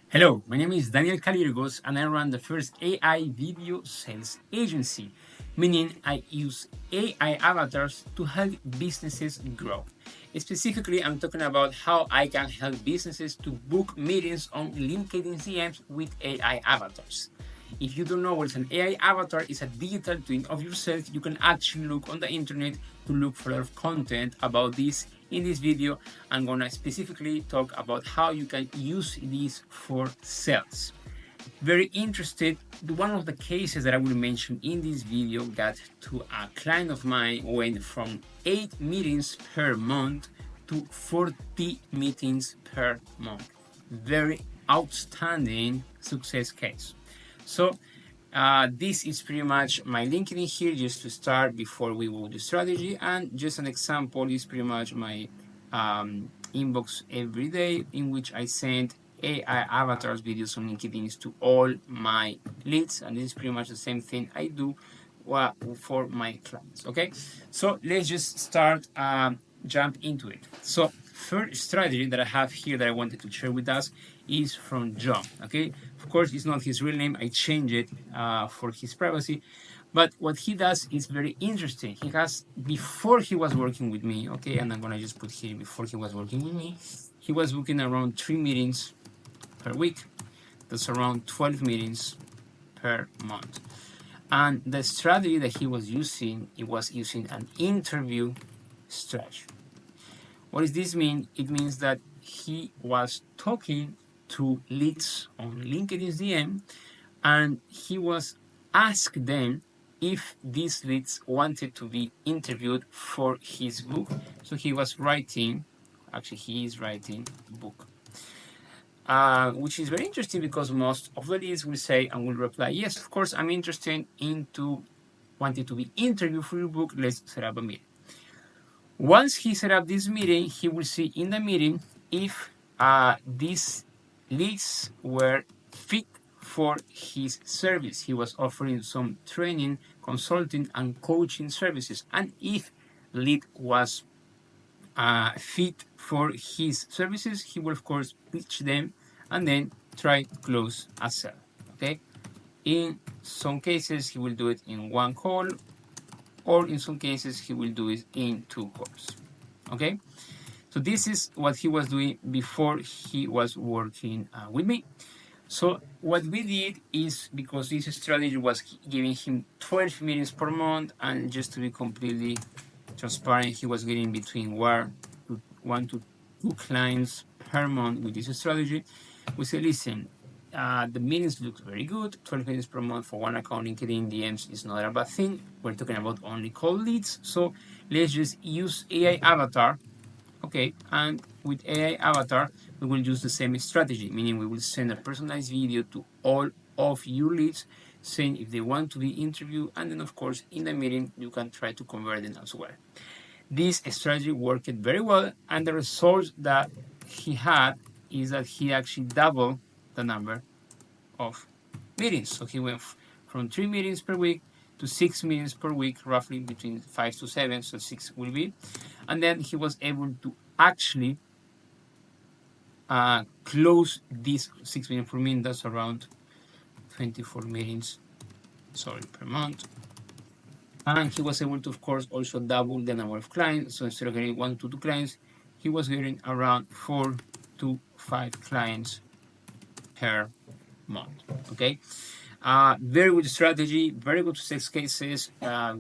Hello, my name is Daniel Calirgos and I run the first AI video sales agency, meaning I use AI avatars to help businesses grow. Specifically, I'm talking about how I can help businesses to book meetings on LinkedIn DMs with AI avatars. If you don't know what an AI avatar is, a digital twin of yourself. You can actually look on the internet to look for a lot of content about this. In this video, I'm gonna specifically talk about how you can use this for sales. Very interested. One of the cases that I will mention in this video got to a client of mine went from 8 meetings per month to 40 meetings per month. Very outstanding success case. So this is pretty much my LinkedIn here just to start before we will do strategy, and just an example is pretty much my inbox every day in which I send AI avatars videos on LinkedIn to all my leads, and this is pretty much the same thing I do for my clients. Okay, so let's just start jump into it. So first strategy that I have here that I wanted to share with us is from Jhon. Okay, of course it's not his real name. I changed it for his privacy. But what he does is very interesting. He has, before he was working with me, okay, and I'm gonna just put here before he was working with me, he was booking around 3 meetings per week. That's around 12 meetings per month. And the strategy that he was using, it was using an interview strategy. What does this mean? It means that he was talking to leads on LinkedIn DM, and he was asked them if these leads wanted to be interviewed for his book. So he was writing, actually he is writing a book, which is very interesting because most of the leads will say and will reply, yes, of course, I'm interested into wanting to be interviewed for your book. Let's set up a meeting. Once he set up this meeting, he will see in the meeting if these leads were fit for his service. He was offering some training, consulting, and coaching services. And if lead was fit for his services, he will of course pitch them and then try to close a sale. Okay. In some cases, he will do it in one call, or in some cases, he will do it in 2 calls. Okay. So this is what he was doing before he was working with me. So what we did is, because this strategy was giving him 12 meetings per month, and just to be completely transparent, he was getting between 1 to 2 clients per month with this strategy. We said, listen, the meetings look very good. 12 meetings per month for one account LinkedIn DMs is not a bad thing. We're talking about only cold leads. So let's just use AI avatar. Okay, and with AI avatar, we will use the same strategy, meaning we will send a personalized video to all of your leads, saying if they want to be interviewed, and then of course in the meeting you can try to convert them as well. This strategy worked very well, and the results that he had is that he actually doubled the number of meetings. So he went from 3 meetings per week to 6 meetings per week, roughly between 5 to 7, so 6 will be. And then he was able to actually close these 6 meetings per month. That's around 24 meetings, per month. And he was able to, of course, also double the number of clients. So instead of getting 1 to 2 clients, he was getting around 4 to 5 clients per month. Okay. Very good strategy, very good success cases.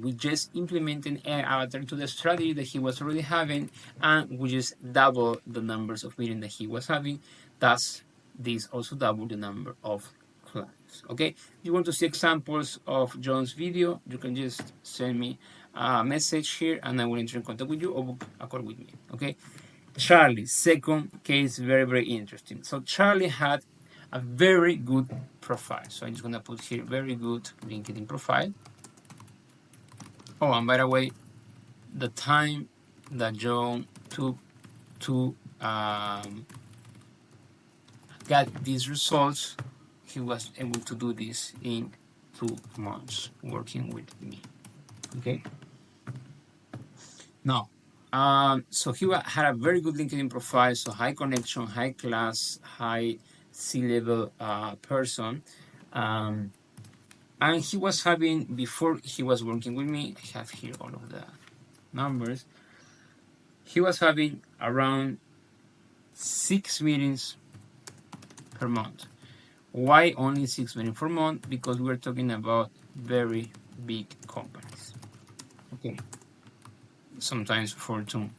We just implemented AI avatar to the strategy that he was already having, and we just double the numbers of meetings that he was having. Thus, this also doubled the number of clients. Okay, if you want to see examples of Jhon's video, you can just send me a message here and I will enter in contact with you or book a call with me. Okay, Charlie, second case, very, very interesting. So Charlie had a very good profile. So I'm just gonna put here very good LinkedIn profile. Oh, and by the way, the time that Jhon took to get these results, he was able to do this in 2 months working with me. Okay. Now, so he had a very good LinkedIn profile, so high connection, high class, high C-level person. Um, and he was having, before he was working with me, I have here all of the numbers, he was having around 6 meetings per month. Why only 6 meetings per month? Because we're talking about very big companies. Okay, sometimes Fortune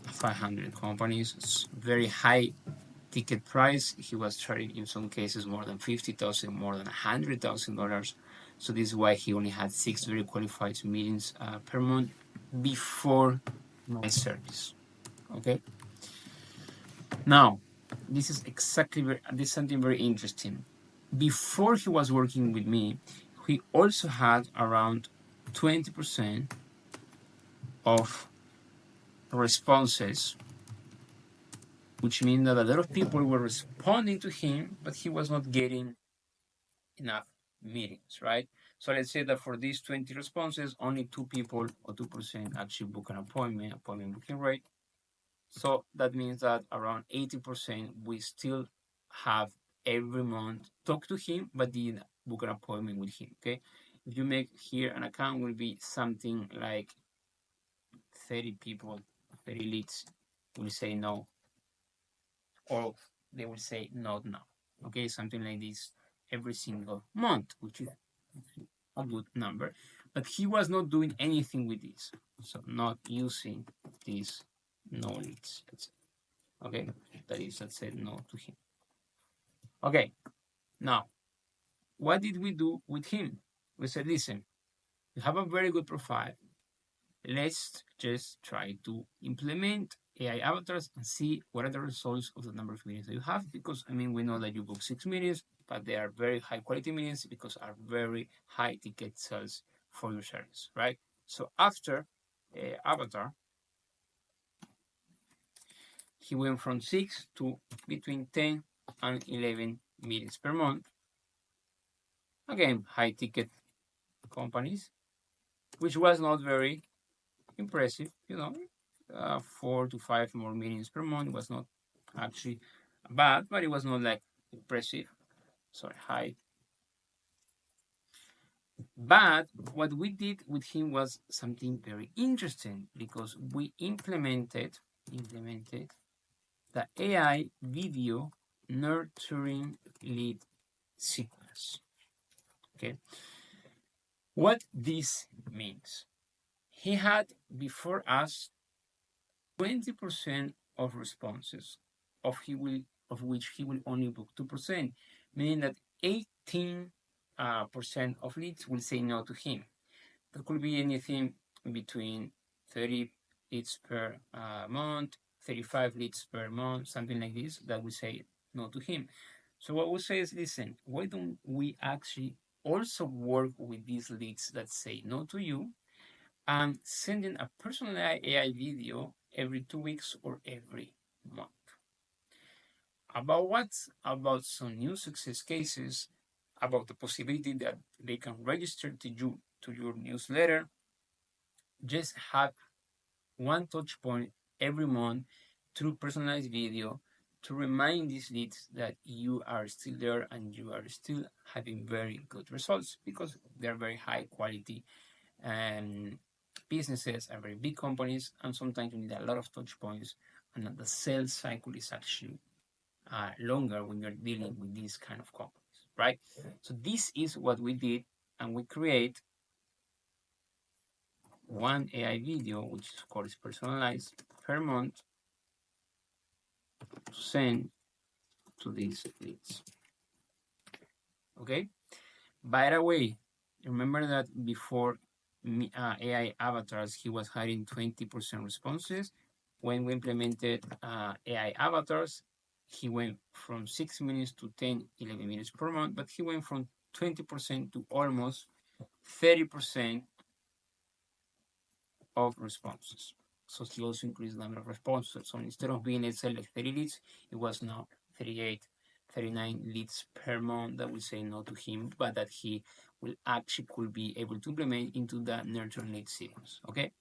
500 companies. It's very high ticket price. He was charging in some cases more than 50,000, more than $100,000. So this is why he only had 6 very qualified meetings per month before my service. Okay. Now, this is this is something very interesting. Before he was working with me, he also had around 20% of responses, which means that a lot of people were responding to him, but he was not getting enough meetings, right? So let's say that for these 20 responses, only 2 people or 2% actually book an appointment booking rate. So that means that around 80% we still have every month talk to him, but didn't book an appointment with him. Okay. If you make here an account, will be something like 30 people, 30 leads will say no, or they will say not now. Okay, something like this every single month, which is a good number. But he was not doing anything with this, so not using these no leads. Okay, that is, I said no to him. Okay, now what did we do with him? We said, listen, you have a very good profile. Let's just try to implement AI avatars and see what are the results of the number of meetings that you have. Because I mean, we know that you book 6 meetings, but they are very high quality meetings because are very high ticket sales for your service, right? So after avatar, he went from 6 to between 10 and 11 meetings per month. Again, high ticket companies, which was not very impressive, 4 to 5 more meetings per month was not actually bad, but it was not like impressive. Sorry, high. But what we did with him was something very interesting because we implemented the AI video nurturing lead sequence. Okay, what this means? He had before us 20% of responses of which he will only book 2%, meaning that 18% of leads will say no to him. That could be anything between 30 leads per month, 35 leads per month, something like this, that will say no to him. So what we say is, listen, why don't we actually also work with these leads that say no to you and sending a personalized AI video every 2 weeks or every month. About what? About some new success cases, about the possibility that they can register to your newsletter. Just have one touch point every month through personalized video to remind these leads that you are still there and you are still having very good results because they're very high quality and businesses are very big companies, and sometimes you need a lot of touch points, and the sales cycle is actually longer when you're dealing with these kind of companies, right? So this is what we did, and we create one AI video, which of course is personalized per month to send to these leads. Okay. By the way, remember that before AI avatars, he was having 20% responses. When we implemented AI avatars, he went from 6 minutes to 10, 11 minutes per month, but he went from 20% to almost 30% of responses. So he also increased the number of responses. So instead of being, let's say, like 30 leads, it was now 38, 39 leads per month that will say no to him, but that he will actually could be able to implement into the nurture lead sequence. Okay.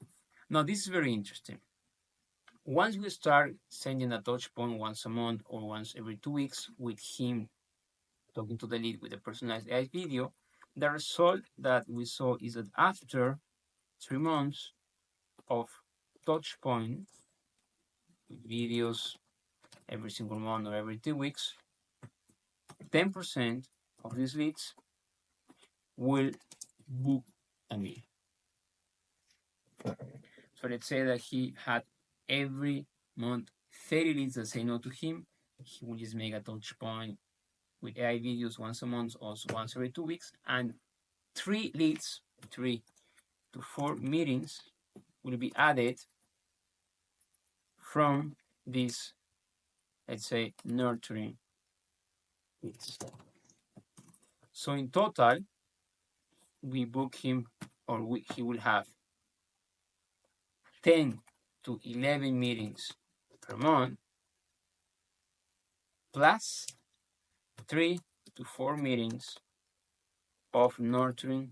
Now this is very interesting. once we start sending a touch point once a month or once every 2 weeks with him talking to the lead with a personalized AI video, the result that we saw is that after 3 months of touch point with videos every single month or every 2 weeks, 10% of these leads will book a meeting. So let's say that he had every month 30 leads that say no to him. He will just make a touch point with AI videos once a month or once every 2 weeks, and 3 to 4 meetings will be added from this, let's say, nurturing leads. So in total, we book him, or he will have 10 to 11 meetings per month, plus 3 to 4 meetings of nurturing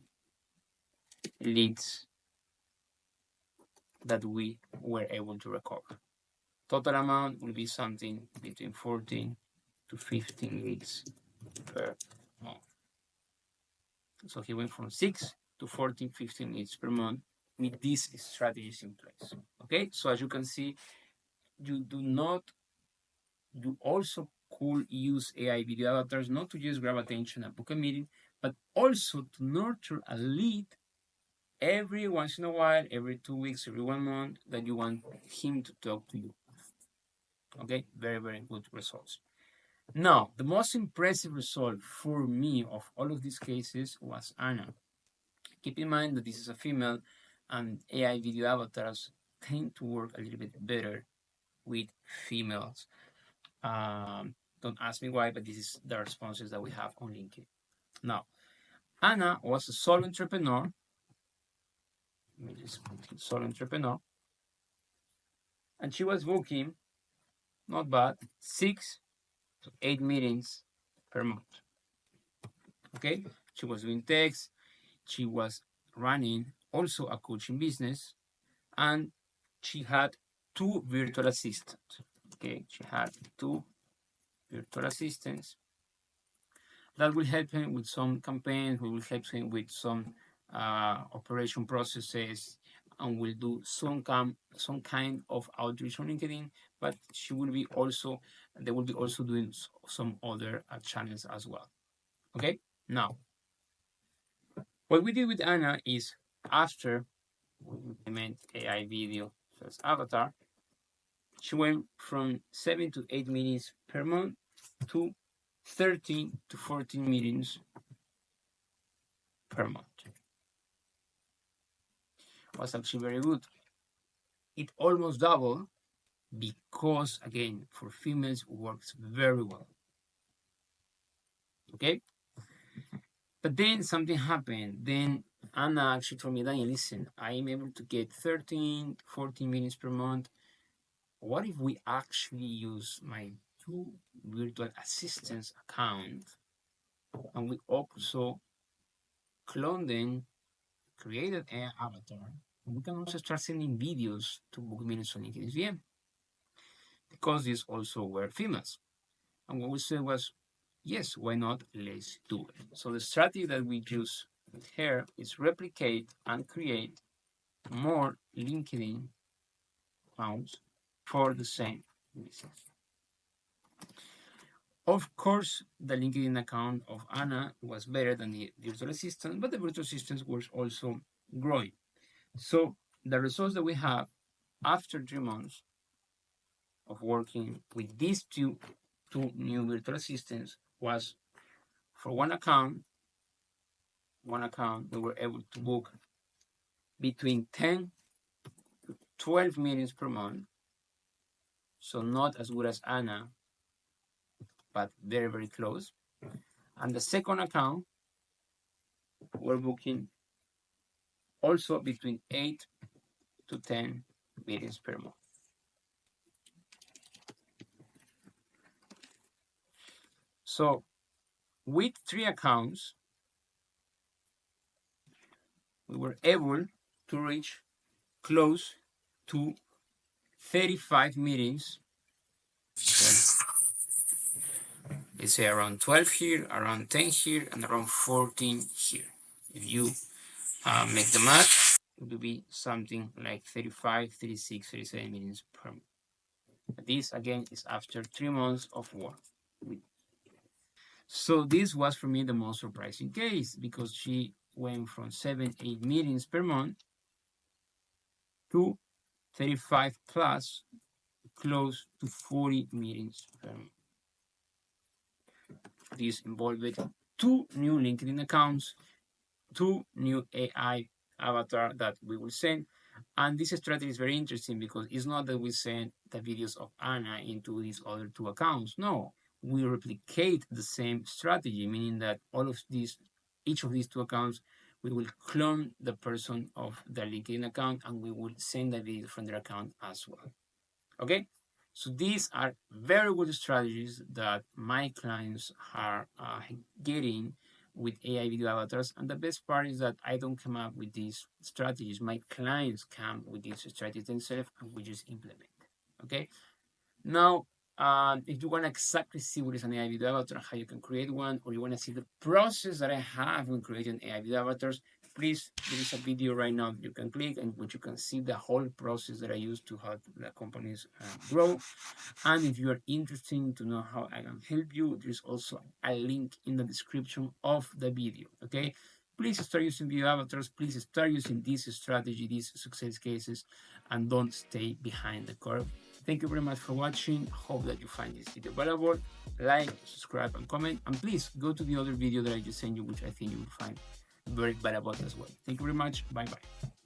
leads that we were able to recover. Total amount will be something between 14 to 15 leads per month. So he went from 6 to 14, 15 leads per month with these strategies in place. Okay, so as you can see, you also could use AI video avatars not to just grab attention and book a meeting, but also to nurture a lead every once in a while, every 2 weeks, every 1 month, that you want him to talk to you. Okay, very, very good results. Now, the most impressive result for me of all of these cases was Anna. Keep in mind that this is a female, and AI video avatars tend to work a little bit better with females. Don't ask me why, but this is the responses that we have on LinkedIn. Now, Anna was a solo entrepreneur. Let me just put solo entrepreneur. And she was booking, not bad, 6 to 8 meetings per month. Okay, she was doing text, she was running also a coaching business, and she had 2 virtual assistants. Okay, she had 2 virtual assistants that will help him with some campaigns, who will help him with some operation processes, and will do some kind of outreach on LinkedIn. But they will be also doing some other channels as well. Okay, now what we did with Anna is, after we implement AI video as avatar, she went from 7 to 8 meetings per month to 13 to 14 meetings per month. Was actually very good. It almost doubled because, again, for females, works very well. Okay? But then something happened. Then Anna actually told me, Daniel, listen, I am able to get 13 to 14 minutes per month. What if we actually use my 2 virtual assistants account, and we also clone them, created an avatar, and we can also start sending videos to book meetings on LinkedIn VM, because these also were females. And what we said was, yes, why not? Let's do it. So the strategy that we use with her is replicate and create more LinkedIn accounts for the same business. Of course, the LinkedIn account of Anna was better than the virtual assistant, but the virtual assistant was also growing. So the results that we have after 3 months of working with these two new virtual assistants was, for one account, we were able to book between 10 to 12 meetings per month. So not as good as Anna, but very, very close. And the second account, we're booking also between 8 to 10 meetings per month. So with 3 accounts, we were able to reach close to 35 meetings. Okay. Let's say around 12 here, around 10 here, and around 14 here. If you make the math, it will be something like 35, 36, 37 meetings per month. This again is after 3 months of work. So this was for me the most surprising case because she went from 7, 8 meetings per month to 35 plus, close to 40 meetings per month. This involved 2 new LinkedIn accounts, 2 new AI avatar that we will send. And this strategy is very interesting because it's not that we send the videos of Anna into these other 2 accounts. No, we replicate the same strategy, meaning that each of these 2 accounts, we will clone the person of the LinkedIn account and we will send the video from their account as well. Okay, so these are very good strategies that my clients are getting with AI video avatars. And the best part is that I don't come up with these strategies. My clients come with these strategies themselves and we just implement. Okay, now, if you want to exactly see what is an AI video avatar and how you can create one, or you want to see the process that I have when creating AI video avatars, please, there is a video right now that you can click and which you can see the whole process that I use to help the companies grow. And if you are interested to know how I can help you, there's also a link in the description of the video. Okay, please start using video avatars. Please start using this strategy, these success cases, and don't stay behind the curve. Thank you very much for watching. Hope that you find this video valuable. Like, subscribe, and comment. And please go to the other video that I just sent you, which I think you will find very valuable as well. Thank you very much. Bye-bye.